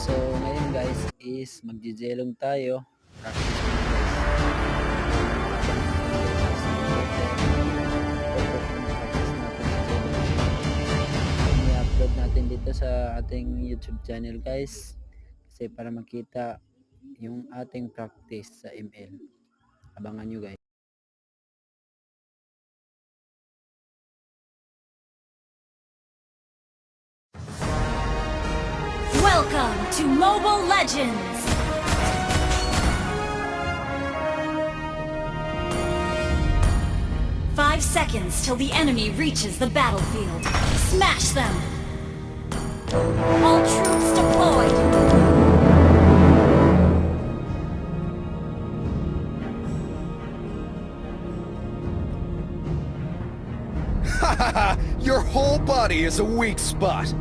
So ngayon guys is magjejelong tayo. Practice muna guys. I-upload natin dito sa ating YouTube channel guys. Kasi para makita yung ating practice sa ML. Abangan nyo guys. Welcome to Mobile Legends! Five seconds till the enemy reaches the battlefield. Smash them! All troops deployed! Your whole body is a weak spot.